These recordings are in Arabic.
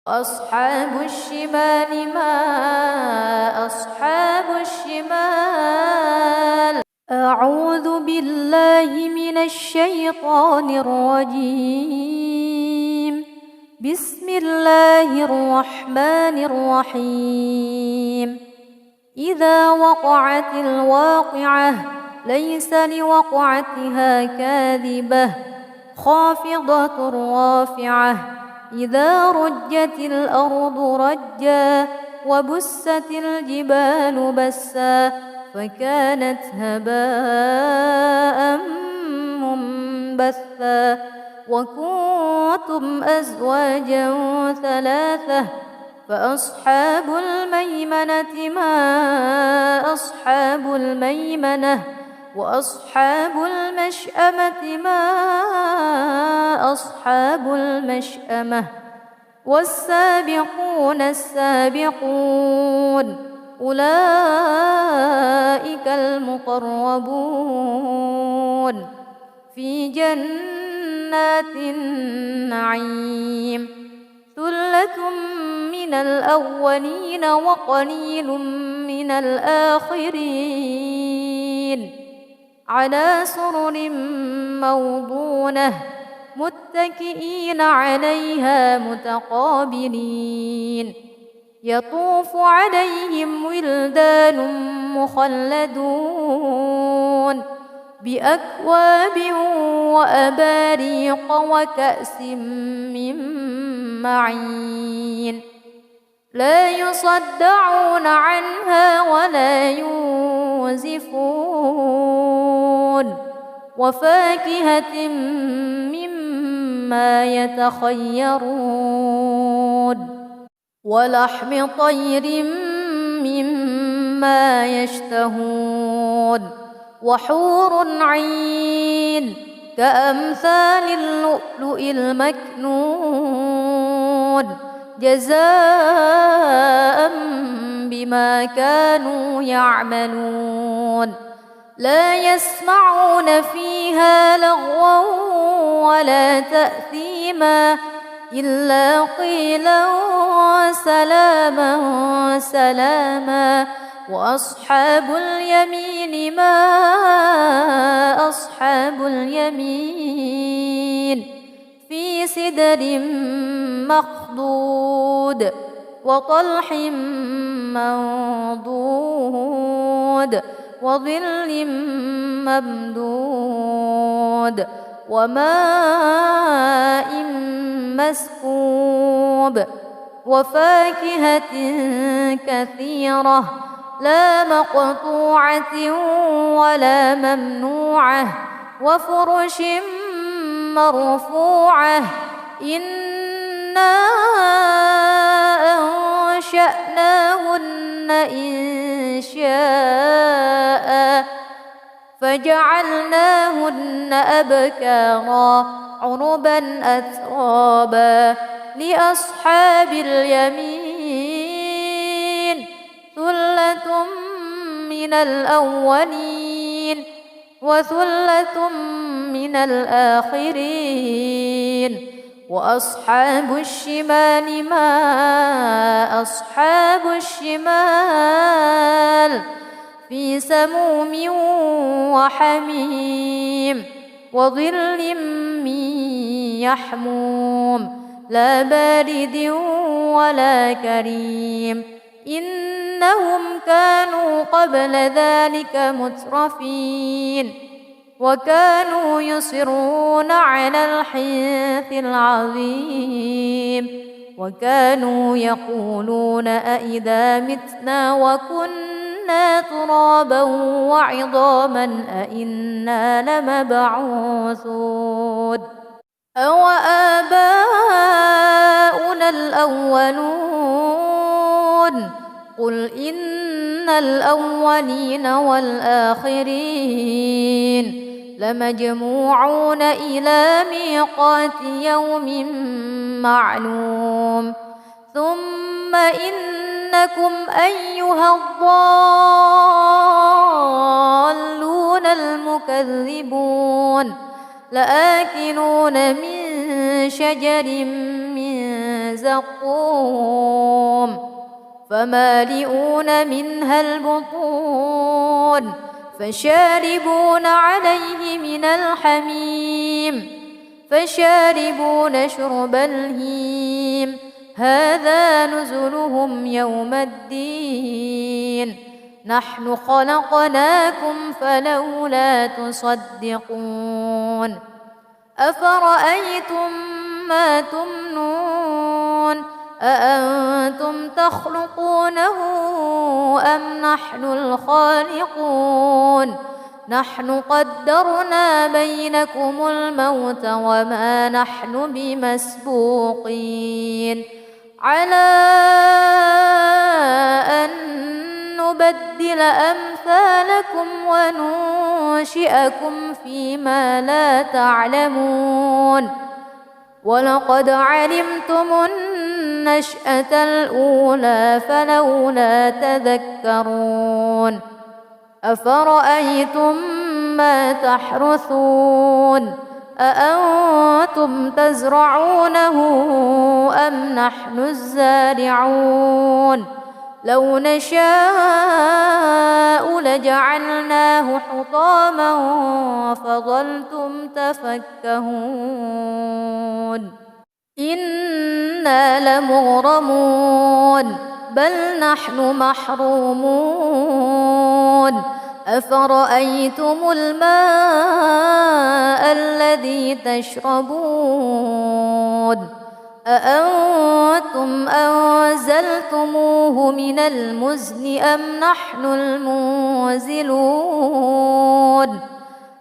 وأصحاب الشمال ما أصحاب الشمال. أعوذ بالله من الشيطان الرجيم. بسم الله الرحمن الرحيم. إذا وقعت الواقعة ليس لوقعتها كاذبة خافضة رافعة. إذا رجت الأرض رجا وبست الجبال بسا فكانت هباء منبثا. وكنتم أزواجا ثلاثة فأصحاب الميمنة ما أصحاب الميمنة. وأصحاب المشأمة ما أصحاب المشأمة. والسابقون السابقون أولئك المقربون في جنات النعيم. ثلة من الأولين وقليل من الآخرين. على سرر موضونة متكئين عليها متقابلين. يطوف عليهم ولدان مخلدون بأكواب وأباريق وكأس من معين. لا يصدعون عنها ولا ينزفون. وفاكهة مما يتخيرون. ولحم طير مما يشتهون. وحور عين كأمثال اللؤلؤ المكنون جزاء بما كانوا يعملون. لا يسمعون فيها لغوا ولا تأثيما إلا قيلا سلاما سلاما. وأصحاب اليمين ما أصحاب اليمين. في سدر مخضود وطلح منضود وظل ممدود وماء مسكوب. وفاكهة كثيرة لا مقطوعة ولا ممنوعة. وفرش مرفوعة. إنا أنشأناهن إنشاء فجعلناهن أبكارا عربا أترابا. لأصحاب اليمين ثلة من الأولين وثلة من الآخرين. وأصحاب الشمال ما أصحاب الشمال. في سموم وحميم وظل من يحموم لا بارد ولا كريم. إنهم كانوا قبل ذلك مترفين وكانوا يصرون على الحنث العظيم. وكانوا يقولون أئذا متنا وكنا ترابا وعظاما أئنا لمبعوثون أو آباؤنا الأولون. قل إن الأولين والآخرين لمجموعون إلى ميقات يوم معلوم. ثم إنكم أيها الضالون المكذبون لآكلون من شجر من الزقوم فمالئون منها البطون فشاربون عليه من الحميم فشاربون شرب الهيم هذا نزلهم يوم الدين نحن خلقناكم فلولا تصدقون أفرأيتم ما تمنون أأنتم تخلقونه أم نحن الخالقون نحن قدرنا بينكم الموت وما نحن بمسبوقين على أن نبدل أمثالكم وننشئكم فيما لا تعلمون ولقد علمتم النشأة الأولى فلولا تذكرون أفرأيتم ما تحرثون أأنتم تزرعونه أم نحن الزارعون لو نشاء لجعلناه حطاما فظلتم تفكهون إنا لمغرمون بل نحن محرومون أفرأيتم الماء الذي تشربون أأنتم أنزلتموه من المزن أم نحن المنزلون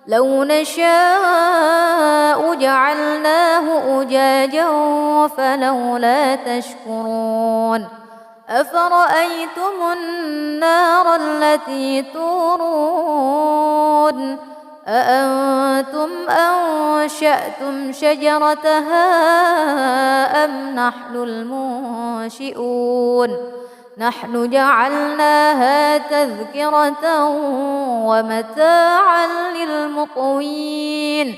لو نشاء جعلناه أجاجا فلولا تشكرون أفرأيتم النار التي تورون أأنتم أنشأتم شجرتها أم نحن المنشئون نحن جعلناها تذكرة ومتاعا للمقوين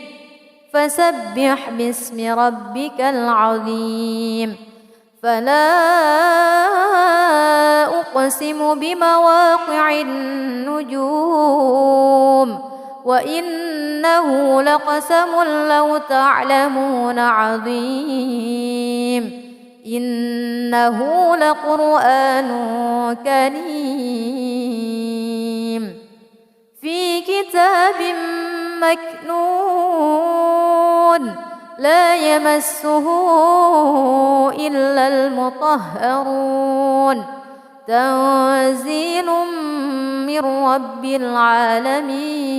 فسبح باسم ربك العظيم فلا أقسم بمواقع النجوم وإنه لقسم لو تعلمون عظيم إنه لقرآن كريم في كتاب مكنون لا يمسه إلا المطهرون تنزيل من رب العالمين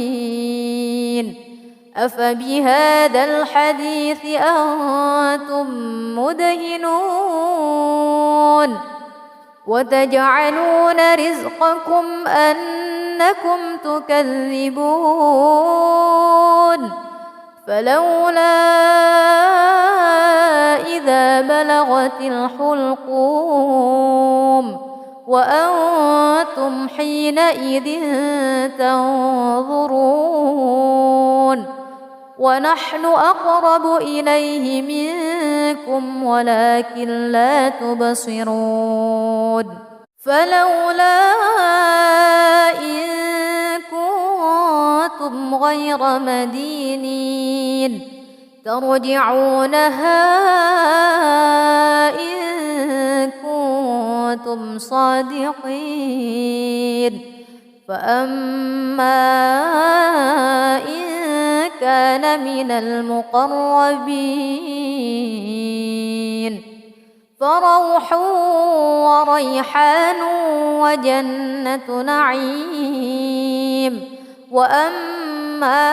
أفبهذا الحديث أنتم مدهنون وتجعلون رزقكم أنكم تكذبون فلولا إذا بلغت الحلقوم وأنتم حينئذ تنظرون ونحن أقرب إليه منكم ولكن لا تبصرون فلولا إن كنتم غير مدينين ترجعونها إن كنتم صادقين فأما إن كان من المقربين فروح وريحان وجنة نعيم وأما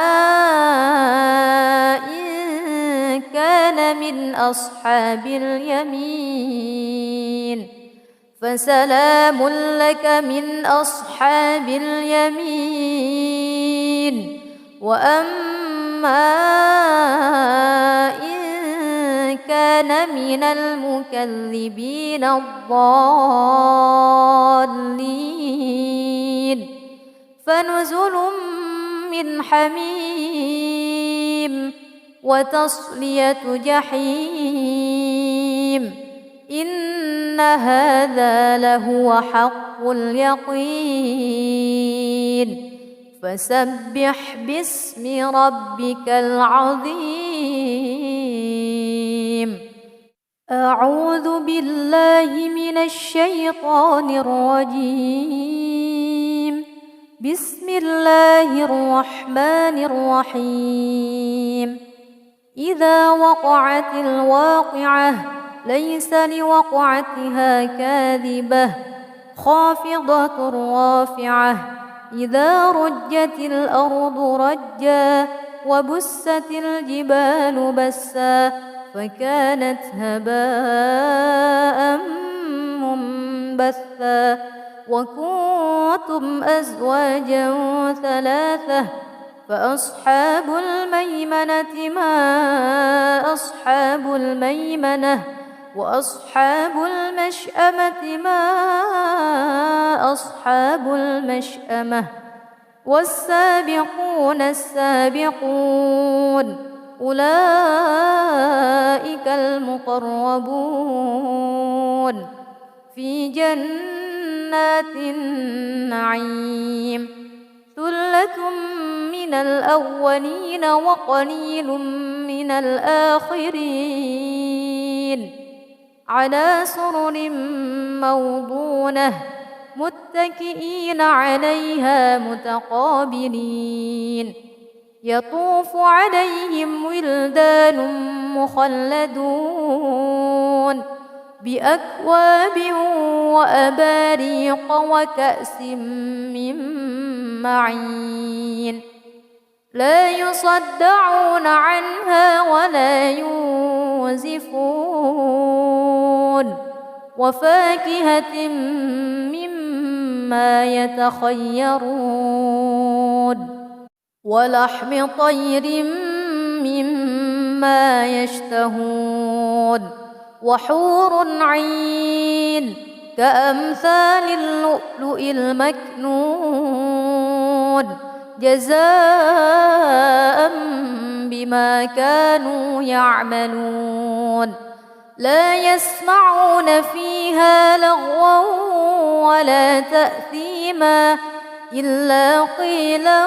إن كان من أصحاب اليمين فسلام لك من أصحاب اليمين وأما إن كان من المكذبين الضالين فنزل من حميم وتصلية جحيم إن هذا لهو حق اليقين فسبح باسم ربك العظيم أعوذ بالله من الشيطان الرجيم بسم الله الرحمن الرحيم إذا وقعت الواقعة ليس لوقعتها كاذبة خافضة رافعة إذا رجت الأرض رجا وبست الجبال بسا فكانت هباء منبثا وكنتم أزواجا ثلاثة فأصحاب الميمنة ما أصحاب الميمنة وأصحاب المشأمة ما أصحاب المشأمة والسابقون السابقون أولئك المقربون في جنات النعيم ثلة من الأولين وقليل من الآخرين على سرر موضونة متكئين عليها متقابلين يطوف عليهم ولدان مخلدون بأكواب وأباريق وكأس من معين لا يصدعون عنها ولا ينزفون وفاكهة مما يتخيرون ولحم طير مما يشتهون وحور عين كأمثال اللؤلؤ المكنون جزاء بما كانوا يعملون لا يسمعون فيها لغوا ولا تأثيما إلا قيلا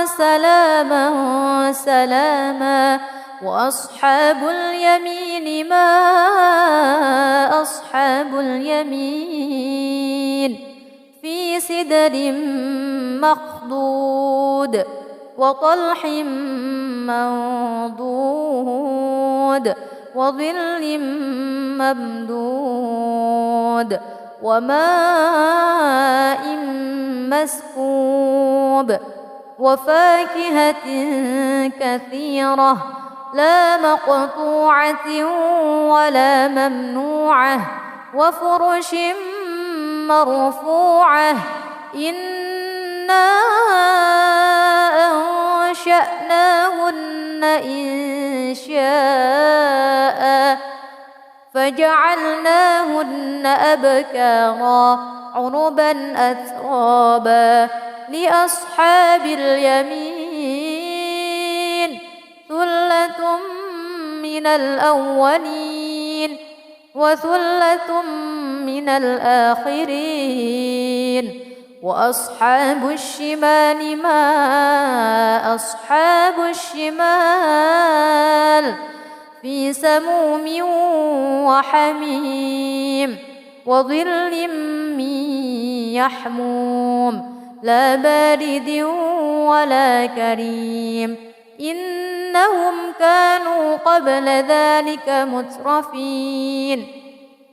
سلاما سلاما وأصحاب اليمين ما أصحاب اليمين في سدر مخضود وطلح منضود وظل ممدود وماء مسكوب وفاكهة كثيرة لا مقطوعة ولا ممنوعة وفرش مرفوعة إنا أنشأناهن إنشاء فجعلناهن أبكارا عربا أترابا لأصحاب اليمين ثلة من الأولين وثلة من الآخرين وأصحاب الشمال ما أصحاب الشمال في سموم وحميم وظل من يحموم لا بارد ولا كريم إنهم كانوا قبل ذلك مترفين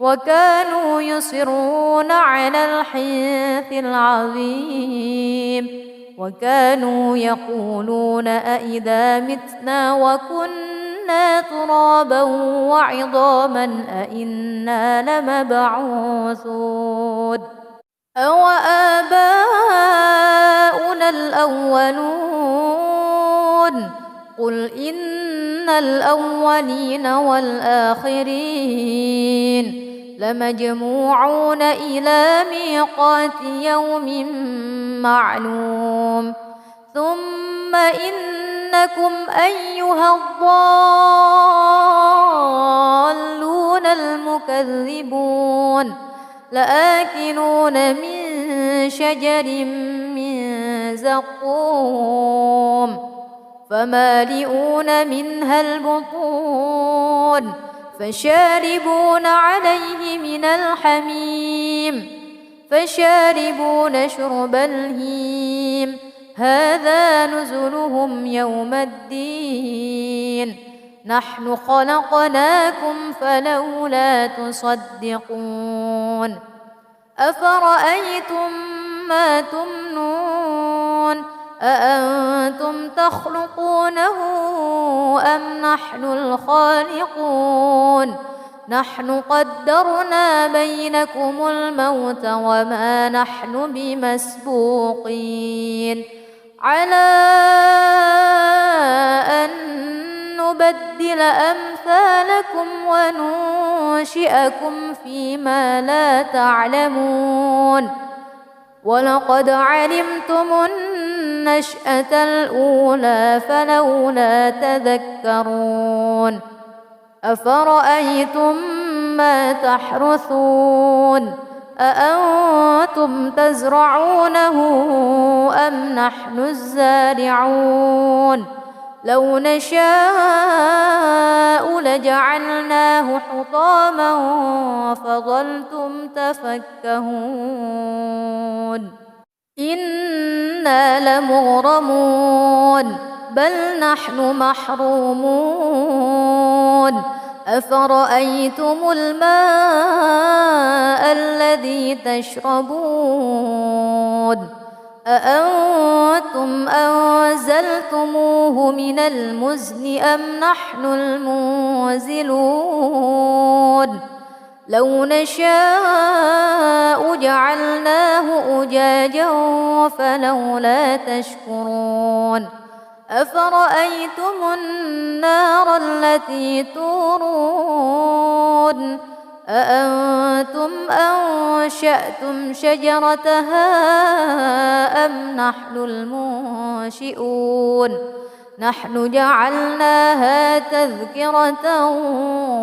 وكانوا يصرون على الحنث العظيم وكانوا يقولون أئذا متنا وكنا ترابا وعظاما أئنا لمبعوثون أو آباؤنا الأولون قل إن الأولين والآخرين لمجموعون إلى ميقات يوم معلوم ثم إنكم أيها الضالون المكذبون لآكلون من شجر من زقوم فمالئون منها البطون فشاربون عليه من الحميم فشاربون شرب الهيم هذا نزلهم يوم الدين نحن خلقناكم فلولا تصدقون أفرأيتم ما تمنون أأنتم تخلقونه أم نحن الخالقون نحن قدرنا بينكم الموت وما نحن بمسبوقين على أن نبدل أمثالكم وننشئكم فيما لا تعلمون ولقد علمتم النشأة الأولى فلولا تذكرون أفرأيتم ما تحرثون أأنتم تزرعونه أم نحن الزارعون لو نشاء لجعلناه حطاما فظلتم تفكهون إنا لمغرمون بل نحن محرومون أفرأيتم الماء الذي تشربون أأنتم أنزلتموه من المزن أم نحن المنزلون لو نشاء جعلناه أجاجا فلولا تشكرون أفرأيتم النار التي تورون أأنتم أنشأتم شجرتها أم نحن المنشئون نحن جعلناها تذكرة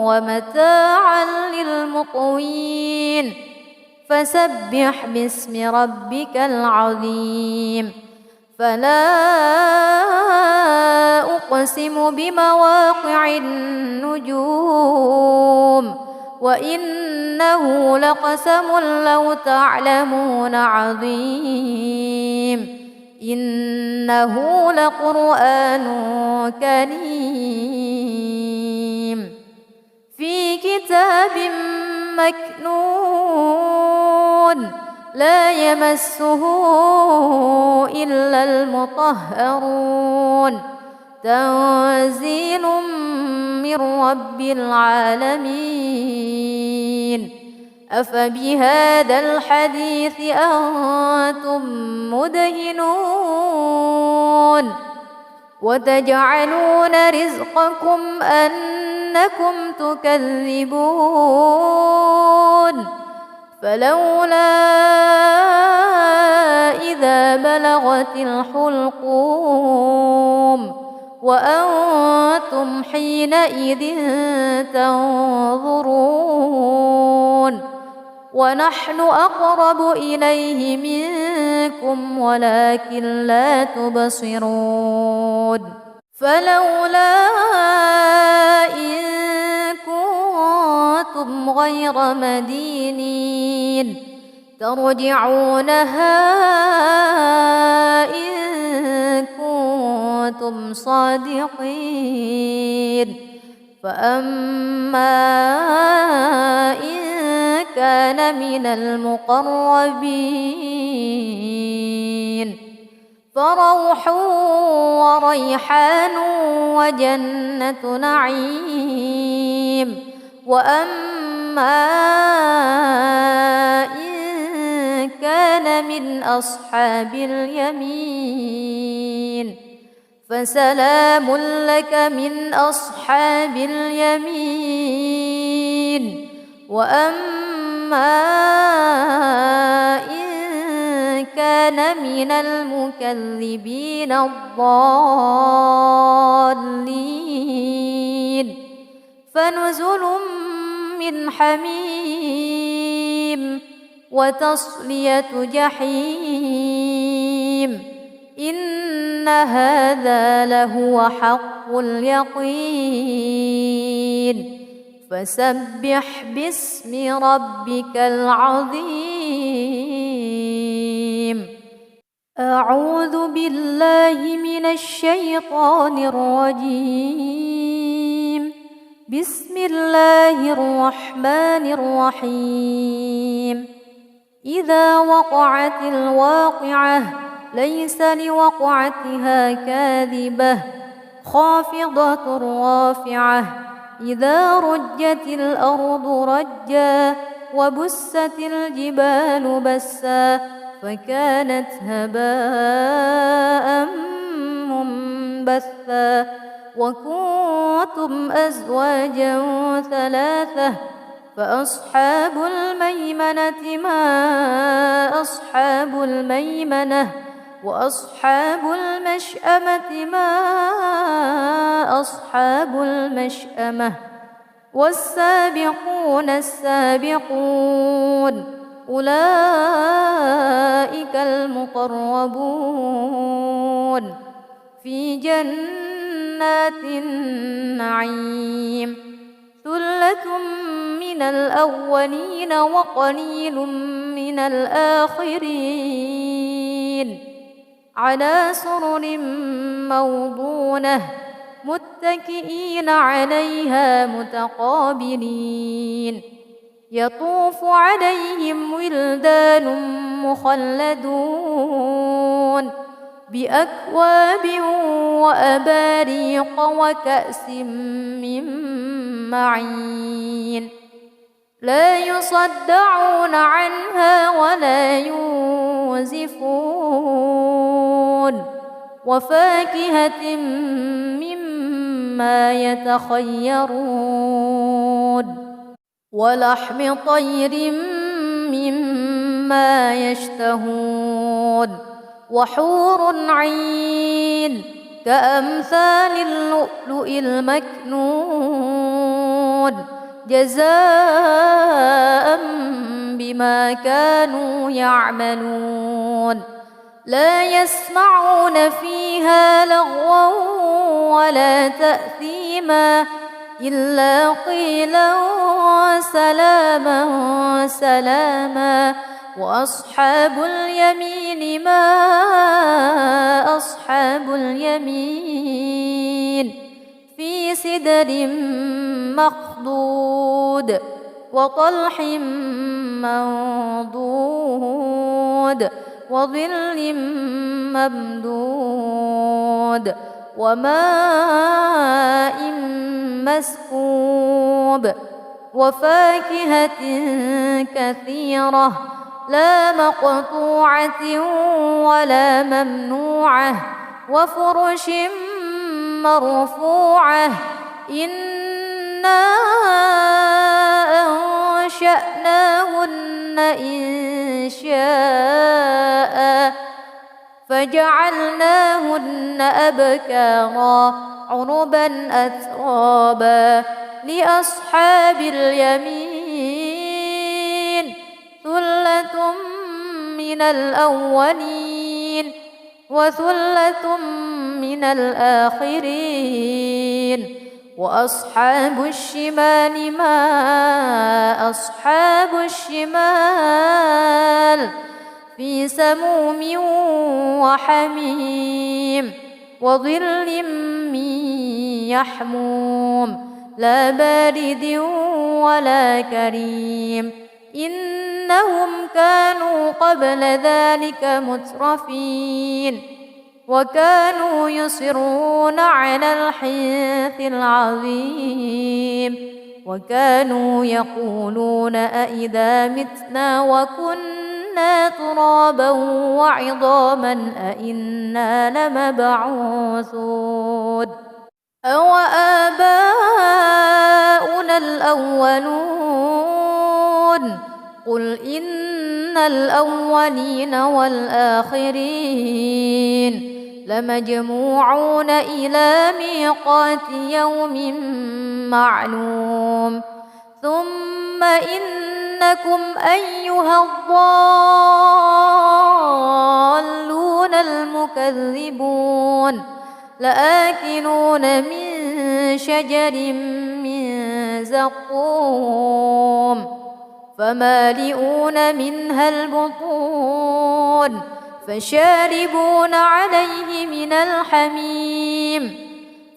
ومتاعا للمقوين فسبح باسم ربك العظيم فلا أقسم بمواقع النجوم وإنه لقسم لو تعلمون عظيم إنه لقرآن كريم في كتاب مكنون لا يمسه إلا المطهرون تنزيل من رب العالمين أفبهذا الحديث أنتم مدهنون وتجعلون رزقكم أنكم تكذبون فلولا إذا بلغت الحلقوم وأنتم حينئذ تنظرون ونحن أقرب إليه منكم ولكن لا تبصرون فلولا إن كنتم غير مدينين ترجعونها إن كنتم صادقين فأما إن كان من المقربين فروح وريحان وجنة نعيم وأما إن كان من أصحاب اليمين فسلام لك من أصحاب اليمين وأما إن كان من المكذبين الضالين فنزل من حميم وتصلية جحيم إن هذا لهو حق اليقين فسبح باسم ربك العظيم أعوذ بالله من الشيطان الرجيم بسم الله الرحمن الرحيم إذا وقعت الواقعة ليس لوقعتها كاذبة خافضة رافعة إذا رجت الأرض رجا وبست الجبال بسا فكانت هباء منبثا وكنتم أزواجا ثلاثة فأصحاب الميمنة ما أصحاب الميمنة وأصحاب المشأمة ما أصحاب المشأمة والسابقون السابقون أولئك المقربون في جنات النعيم ثلة من الأولين وقليل من الآخرين على سرر موضونة متكئين عليها متقابلين يطوف عليهم ولدان مخلدون بأكواب وأباريق وكأس من معين لا يصدعون عنها ولا ينزفون وفاكهة مما يتخيرون ولحم طير مما يشتهون وحور عين كأمثال اللؤلؤ المكنون جزاء بما كانوا يعملون لا يسمعون فيها لغوا ولا تأثيما إلا قيلا سلاما سلاما وأصحاب اليمين ما أصحاب اليمين في سدر مخضود وطلح منضود وظل ممدود وماء مسكوب وفاكهة كثيرة لا مقطوعة ولا ممنوعة وفرش مرفوعة إنا أنشأناهن إنشاء فجعلناهن أبكارا عربا أترابا لأصحاب اليمين ثلة من الأولين وثلة من الآخرين وأصحاب الشمال ما أصحاب الشمال في سموم وحميم وظل من يحموم لا بارد ولا كريم إنهم كانوا قبل ذلك مترفين وكانوا يصرون على الحنث العظيم وكانوا يقولون أئذا متنا وكنا ترابا وعظاما أئنا لمبعوثون أو آباؤنا الأولون قل إن الأولين والآخرين لمجموعون إلى ميقات يوم معلوم ثم إنكم أيها الضالون المكذبون لآكلون من شجر من زقوم فمالئون منها البطون فشاربون عليه من الحميم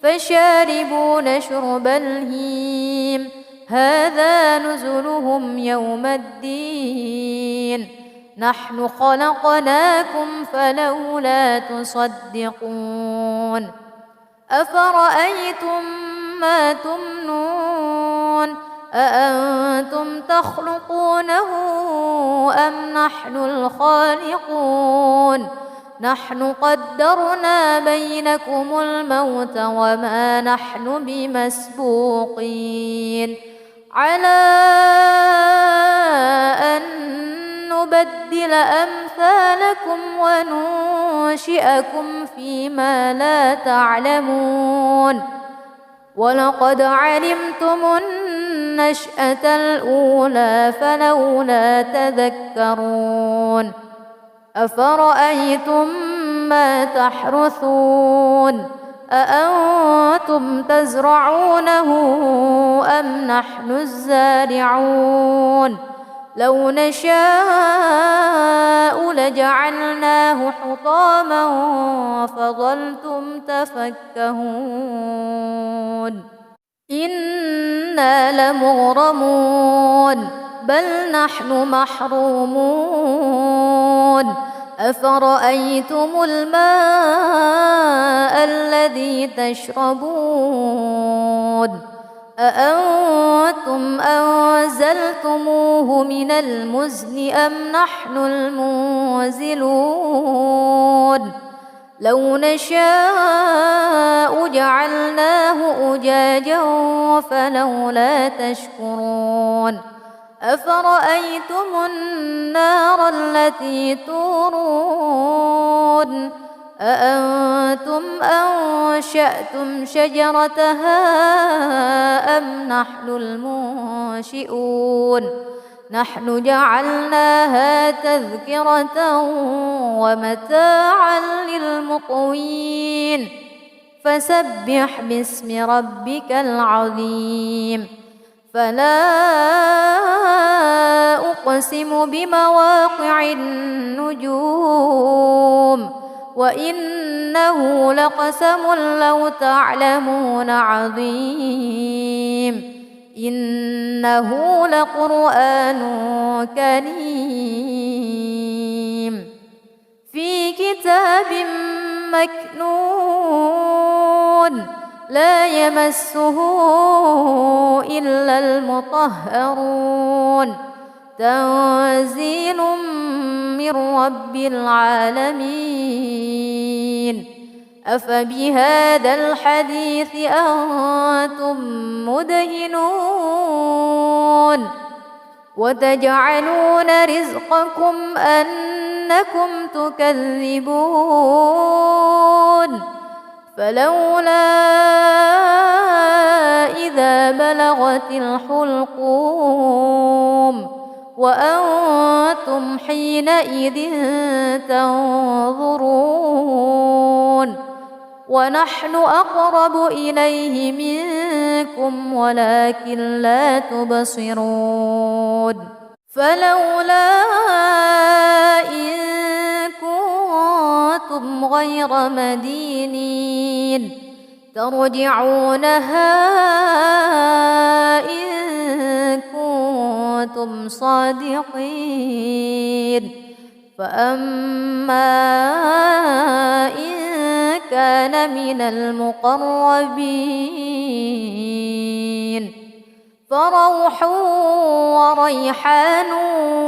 فشاربون شرب الهيم هذا نزلهم يوم الدين نحن خلقناكم فلولا تصدقون أفرأيتم ما تمنون أأنتم تخلقونه أم نحن الخالقون نحن قدرنا بينكم الموت وما نحن بمسبوقين على أن نبدل أمثالكم وننشئكم فيما لا تعلمون ولقد علمتم النشأة الأولى فلولا تذكرون أفرأيتم ما تحرثون أأنتم تزرعونه أم نحن الزارعون لو نشاء لجعلناه حطاما فظلتم تفكهون إنا لمغرمون بل نحن محرومون أفرأيتم الماء الذي تشربون أأنتم أنزلتموه من المزن أم نحن المنزلون لو نشاء جعلناه أجاجا فلولا تشكرون أفرأيتم النار التي تورون أأنتم أنشأتم شجرتها أم نحن المنشئون نحن جعلناها تذكرة ومتاعا للمقوين فسبح باسم ربك العظيم فلا أقسم بمواقع النجوم وإنه لقسم لو تعلمون عظيم إنه لقرآن كريم في كتاب مكنون لا يمسه إلا المطهرون تنزيل من رب العالمين أفبهذا الحديث أنتم مدهنون وتجعلون رزقكم أنكم تكذبون فلولا إذا بلغت الحلقوم وأنتم حينئذ تنظرون ونحن أقرب إليه منكم ولكن لا تبصرون فلولا إن كنتم غير مدينين ترجعونها إن كنتم صادقين فأما إن كان من المقربين فروح وريحان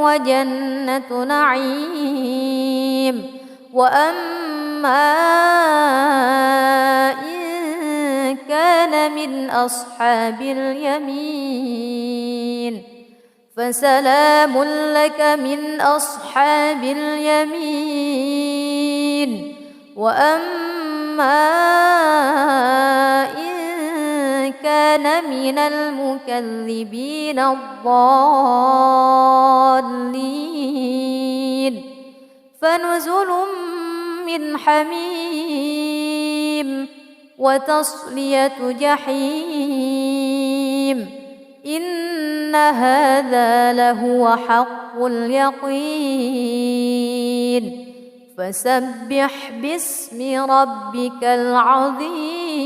وجنة نعيم وأما إن كان من أصحاب اليمين فسلام لك من أصحاب اليمين وأما إن كان من المكذبين الضالين فنزل من حميم وتصلية جحيم إن هذا لهو حق اليقين فسبح باسم ربك العظيم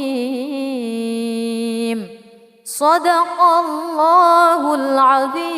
صدق الله العظيم.